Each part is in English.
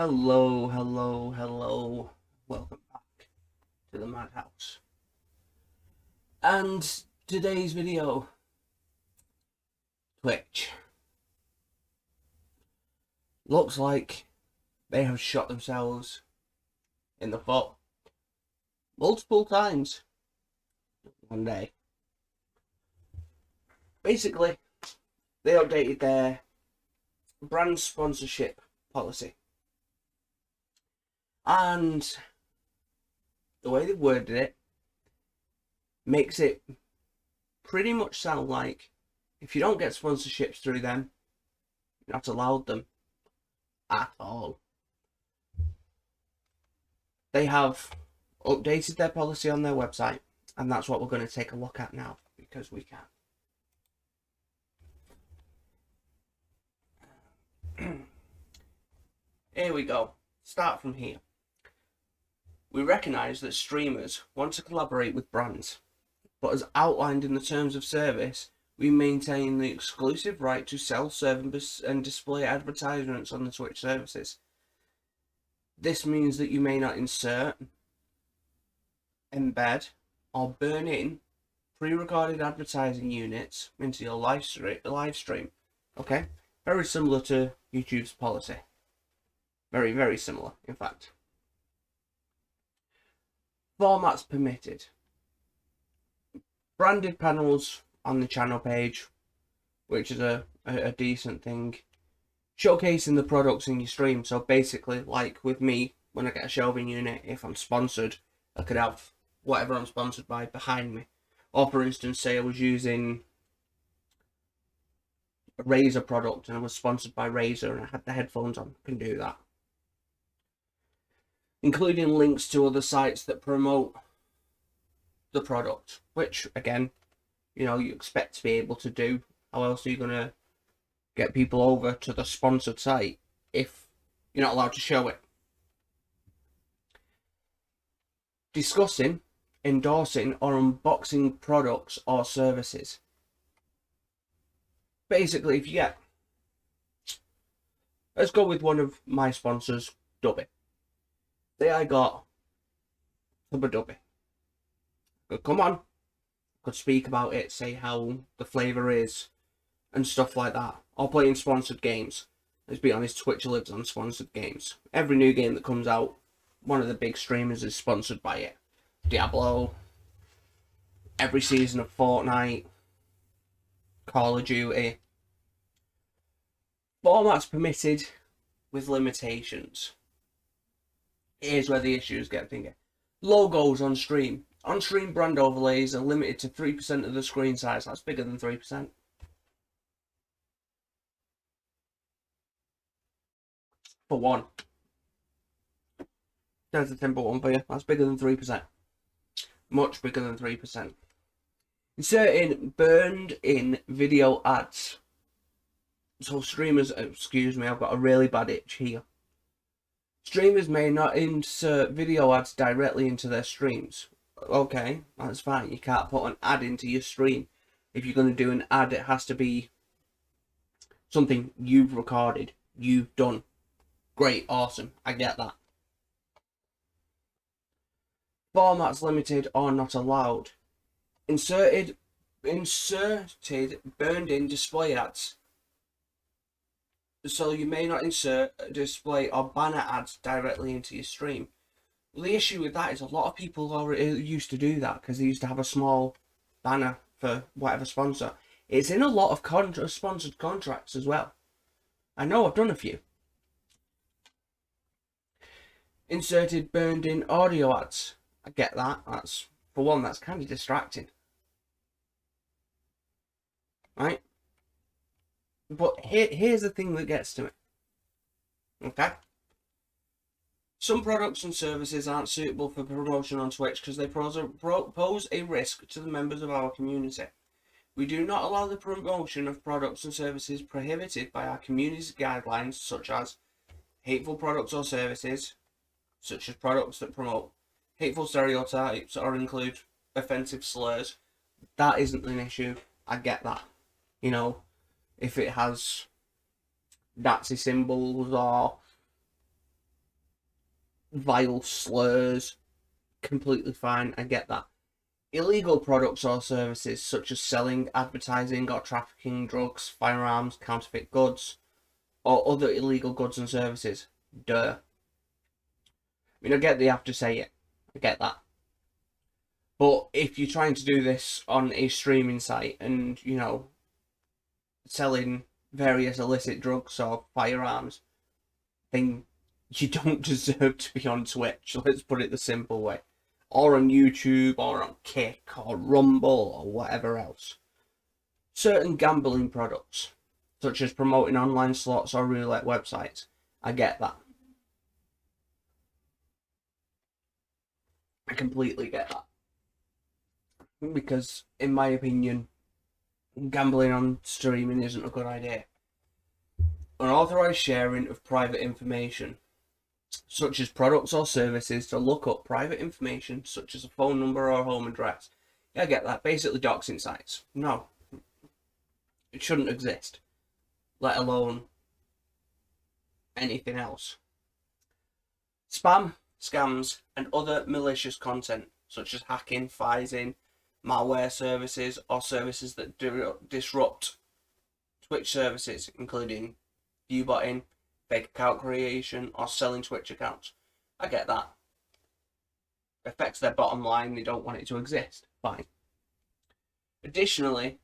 Hello, hello, hello. Welcome back to the Madhouse. And today's video, Twitch. Looks like they have shot themselves in the foot multiple times one day. Basically, they updated their brand sponsorship policy. And the way they worded it makes it pretty much sound like if you don't get sponsorships through them, you're not allowed them at all. They have updated their policy on their website, and that's what we're going to take a look at now because we can. Here we go. Start from here. We recognise that streamers want to collaborate with brands, but as outlined in the terms of service, we maintain the exclusive right to sell, serve and display advertisements on the Twitch services. This means that you may not insert, embed, or burn in pre-recorded advertising units into your live stream. Okay? Very similar to YouTube's policy. Very, very similar, in fact. Formats permitted. Branded panels on the channel page, which is a decent thing. Showcasing the products in your stream. So basically, like with me, when I get a shelving unit, if I'm sponsored, I could have whatever I'm sponsored by behind me. Or for instance, say I was using a Razer product and I was sponsored by Razer and I had the headphones on, I can do that. Including links to other sites that promote the product, which again, you know, you expect to be able to do. How else are you going to get people over to the sponsored site if you're not allowed to show it? Discussing, endorsing, or unboxing products or services. Basically, if you get, let's go with one of my sponsors, Dubby. Say I got Dubby. Come on, could speak about it, say how the flavour is and stuff like that, or playing sponsored games. Let's be honest, Twitch lives on sponsored games. Every new game that comes out, one of the big streamers is sponsored by it. Diablo, every season of Fortnite, Call of Duty. Formats permitted with limitations. Here's where the issues get thinking. Logos on stream. On-stream brand overlays are limited to 3% of the screen size. That's bigger than 3%. For one. There's a simple one for you. That's bigger than 3%. Much bigger than 3%. Inserting burned-in video ads. So streamers, excuse me, I've got a really bad itch here. Streamers may not insert video ads directly into their streams. Okay, that's fine. You can't put an ad into your stream. If you're going to do an ad, it has to be something you've recorded, you've done. Great, awesome, I get that. Formats limited or not allowed. Inserted burned in display ads. So you may not insert, display, or banner ads directly into your stream. Well, the issue with that is a lot of people already used to do that because they used to have a small banner for whatever sponsor. It's in a lot of sponsored contracts as well. I know I've done a few. Inserted burned in audio ads. I get that. That's, for one, that's kind of distracting. Right? But here's the thing that gets to me. Okay? Some products and services aren't suitable for promotion on Twitch because they pose a risk to the members of our community. We do not allow the promotion of products and services prohibited by our community's guidelines, such as hateful products or services, such as products that promote hateful stereotypes or include offensive slurs. That isn't an issue. I get that. You know, if it has Nazi symbols or vile slurs, completely fine, I get that. Illegal products or services such as selling, advertising or trafficking drugs, firearms, counterfeit goods, or other illegal goods and services. Duh. I mean, I get they have to say it. I get that. But if you're trying to do this on a streaming site and, you know, selling various illicit drugs or firearms, then you don't deserve to be on Twitch. Let's put it the simple way. Or on YouTube, or on Kick, or Rumble, or whatever else. Certain gambling products, such as promoting online slots or roulette websites, I get that. I completely get that. Because, in my opinion, gambling on streaming isn't a good idea. Unauthorized sharing of private information, such as products or services, to look up private information, such as a phone number or home address. Yeah, I get that. Basically, doxing sites. No. It shouldn't exist. Let alone anything else. Spam, scams, and other malicious content, such as hacking, phishing, malware services, or services that disrupt Twitch services, including viewbotting, fake account creation, or selling Twitch accounts. I get that. It affects their bottom line, they don't want it to exist. Fine. Additionally,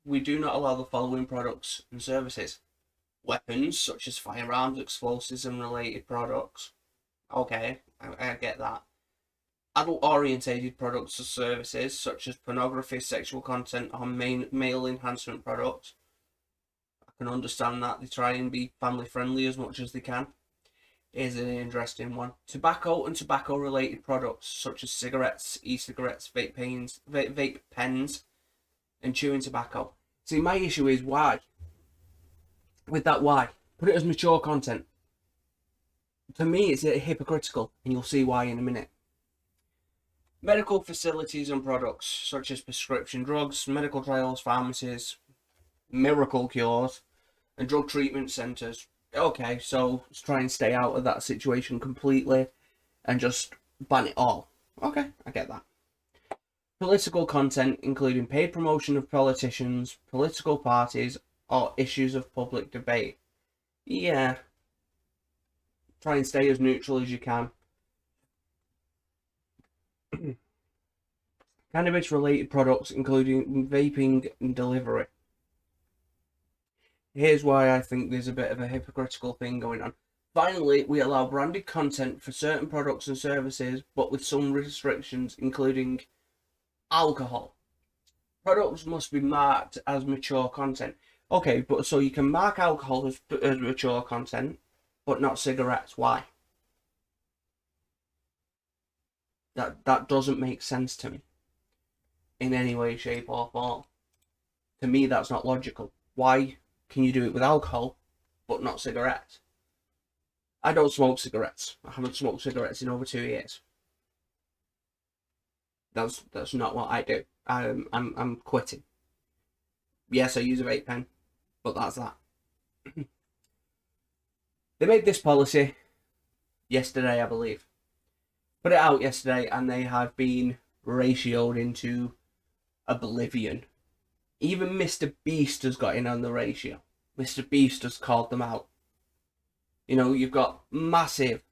we do not allow the following products and services. Weapons, such as firearms, explosives, and related products. Okay, I get that. Adult-orientated products or services, such as pornography, sexual content, or male enhancement products. I can understand that. They try and be family-friendly as much as they can. Here's an interesting one. Tobacco and tobacco-related products, such as cigarettes, e-cigarettes, vape pens, and chewing tobacco. See, my issue is why? With that, why? Put it as mature content. To me, it's hypocritical, and you'll see why in a minute. Medical facilities and products, such as prescription drugs, medical trials, pharmacies, miracle cures, and drug treatment centres. Okay, so let's try and stay out of that situation completely and just ban it all. Okay, I get that. Political content, including paid promotion of politicians, political parties, or issues of public debate. Yeah. Try and stay as neutral as you can. Cannabis-related products, including vaping and delivery. Here's why I think there's a bit of a hypocritical thing going on. Finally, we allow branded content for certain products and services, but with some restrictions, including alcohol. Products must be marked as mature content. Okay, but so you can mark alcohol as mature content, but not cigarettes. Why? That doesn't make sense to me in any way, shape, or form. To me, that's not logical. Why can you do it with alcohol, but not cigarettes? I don't smoke cigarettes. I haven't smoked cigarettes in over 2 years. That's not what I do. I'm quitting. Yes, I use a vape pen, but that's that. They made this policy yesterday, I believe. Put it out yesterday, and they have been ratioed into oblivion. Even Mr. Beast has got in on the ratio. Mr. Beast has called them out. You know, you've got massive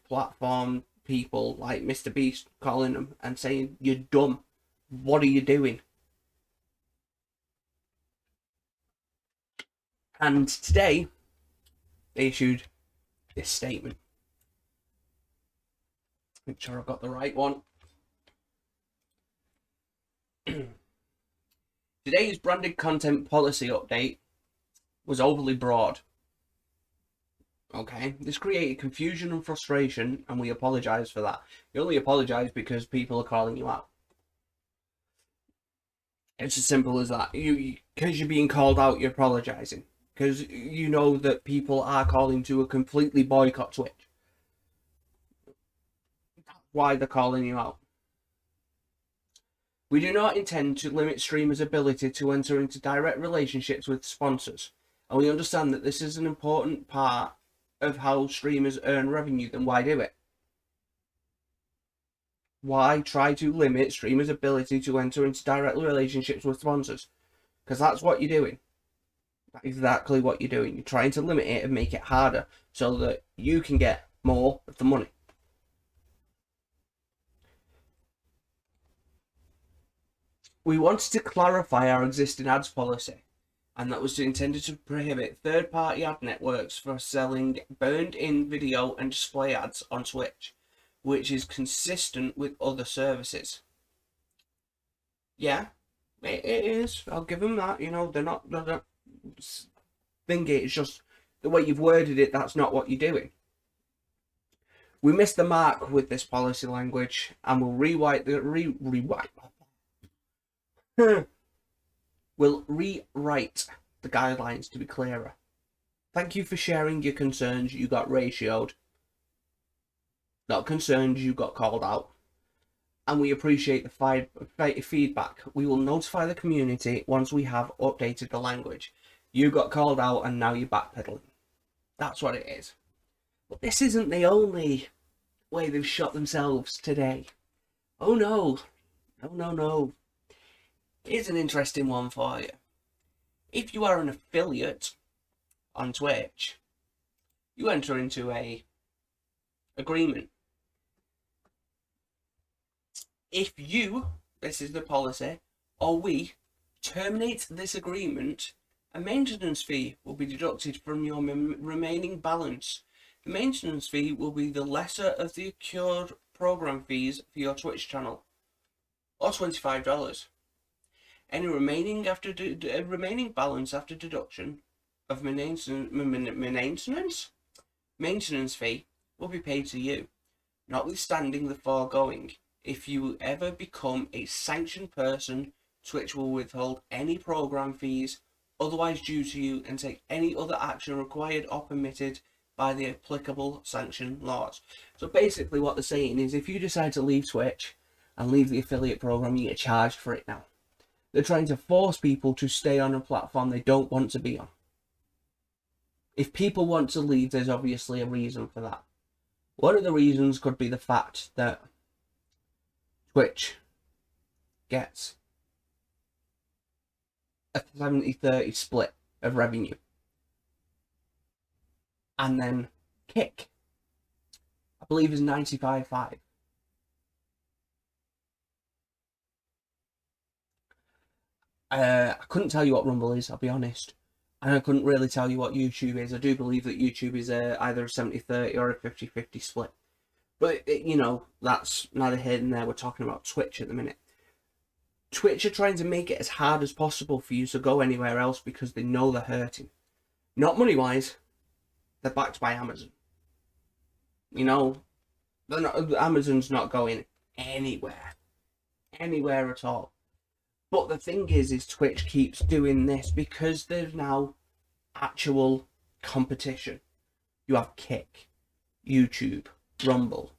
platform people like Mr. Beast calling them and saying, "You're dumb. What are you doing?" And today, they issued this statement. Make sure I've got the right one. Today's branded content policy update was overly broad. Okay, this created confusion and frustration, and we apologise for that. You only apologise because people are calling you out. It's as simple as that. Because you're being called out, you're apologising. Because you know that people are calling to a completely boycott Twitch. That's why they're calling you out. We do not intend to limit streamers' ability to enter into direct relationships with sponsors, and we understand that this is an important part of how streamers earn revenue. Then why do it? why try to limit streamers' ability to enter into direct relationships with sponsors? Because that's what you're doing. That's exactly what you're doing. You're trying to limit it and make it harder so that you can get more of the money. We wanted to clarify our existing ads policy, and that was intended to prohibit third-party ad networks from selling burned-in video and display ads on Twitch, which is consistent with other services. Yeah, it is. I'll give them that. You know, they're not thinking it's just the way you've worded it. That's not what you're doing. We missed the mark with this policy language, and we'll rewrite the We'll rewrite the guidelines to be clearer. Thank you for sharing your concerns. You got ratioed. Not concerned, you got called out. And we appreciate the feedback. We will notify the community once we have updated the language. You got called out and now you're backpedaling. That's what it is. But this isn't the only way they've shot themselves today. Oh no. No. Here's an interesting one for you. If you are an affiliate on Twitch, you enter into a agreement. If you, this is the policy, or we terminate this agreement, a maintenance fee will be deducted from your remaining balance. The maintenance fee will be the lesser of the accrued program fees for your Twitch channel, or $25. Any remaining balance after deduction of maintenance fee will be paid to you. Notwithstanding the foregoing, if you ever become a sanctioned person, Twitch will withhold any program fees otherwise due to you and take any other action required or permitted by the applicable sanction laws. So basically what they're saying is if you decide to leave Twitch and leave the affiliate program, you get charged for it now. They're trying to force people to stay on a platform they don't want to be on. If people want to leave, there's obviously a reason for that. One of the reasons could be the fact that Twitch gets a 70-30 split of revenue. And then Kick, I believe, is 95-5. I couldn't tell you what Rumble is, I'll be honest. And I couldn't really tell you what YouTube is. I do believe that YouTube is either a 70-30 or a 50-50 split. But, you know, that's neither here nor there. We're talking about Twitch at the minute. Twitch are trying to make it as hard as possible for you to go anywhere else because they know they're hurting. Not money-wise. They're backed by Amazon. You know, Amazon's not going anywhere. Anywhere at all. But the thing is Twitch keeps doing this because there's now actual competition. You have Kick, YouTube, Rumble,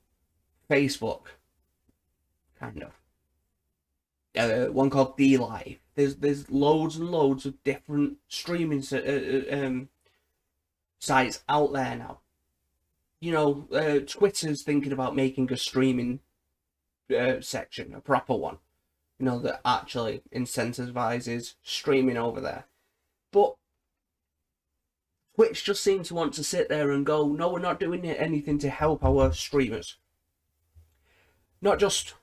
Facebook, kind of. One called DLive. There's loads and loads of different streaming sites out there now. You know, Twitter's thinking about making a streaming section, a proper one. You know, that actually incentivizes streaming over there. But Twitch just seem to want to sit there and go, no, we're not doing anything to help our streamers. Not just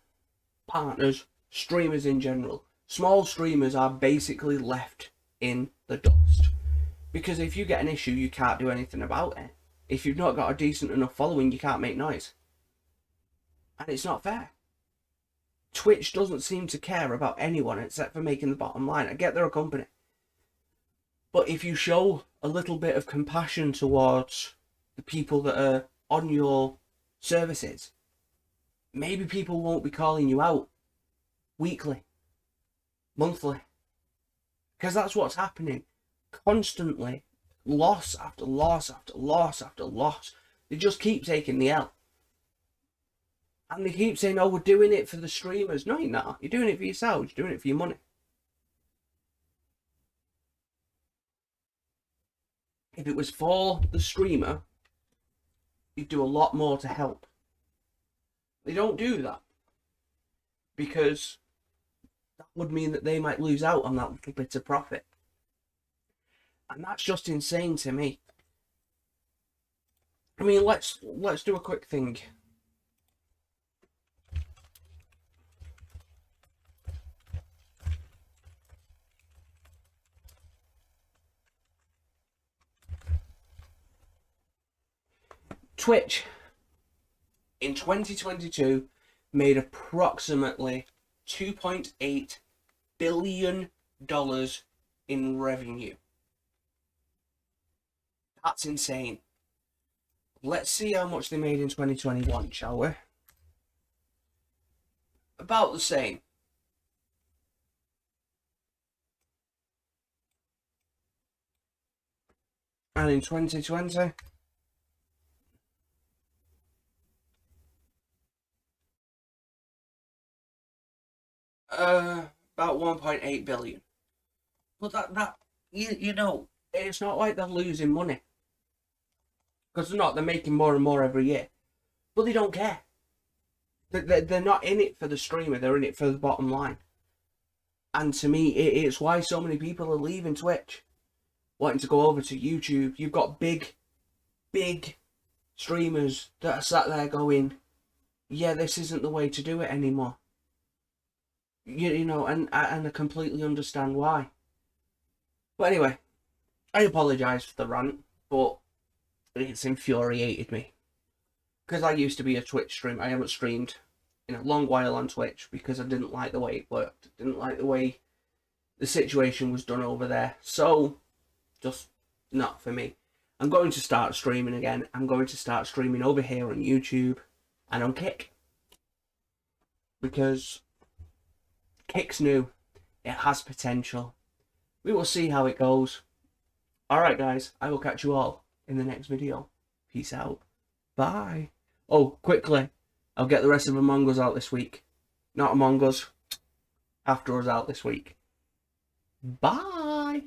partners, streamers in general. Small streamers are basically left in the dust. Because if you get an issue, you can't do anything about it. If you've not got a decent enough following, you can't make noise. And it's not fair. Twitch doesn't seem to care about anyone except for making the bottom line. I get they're a company. But if you show a little bit of compassion towards the people that are on your services, maybe people won't be calling you out weekly, monthly. Because that's what's happening. Constantly. Loss after loss after loss after loss. They just keep taking the L. And they keep saying, oh, we're doing it for the streamers. No, you're not. You're doing it for yourselves. You're doing it for your money. If it was for the streamer, you'd do a lot more to help. They don't do that. because that would mean that they might lose out on that little bit of profit. And that's just insane to me. I mean, let's do a quick thing. Twitch in 2022 made approximately $2.8 billion in revenue. That's insane. Let's see how much they made in 2021, shall we? About the same. And in 2020, about 1.8 billion. But that you know, it's not like they're losing money. Because they're not, they're making more and more every year. But they don't care. They're not in it for the streamer, they're in it for the bottom line. And to me, it's why so many people are leaving Twitch, wanting to go over to YouTube. You've got big streamers that are sat there going, yeah, this isn't the way to do it anymore. You know, and I completely understand why. But anyway, I apologise for the rant, but it's infuriated me. Because I used to be a Twitch streamer. I haven't streamed in a long while on Twitch because I didn't like the way it worked. I didn't like the way the situation was done over there. So, just not for me. I'm going to start streaming again. I'm going to start streaming over here on YouTube and on Kick. Because Kick's new. It has potential. We will see how it goes. Alright guys, I will catch you all in the next video. Peace out. Bye. Oh, quickly, I'll get the rest of Among Us out this week. Not Among Us. After Us out this week. Bye.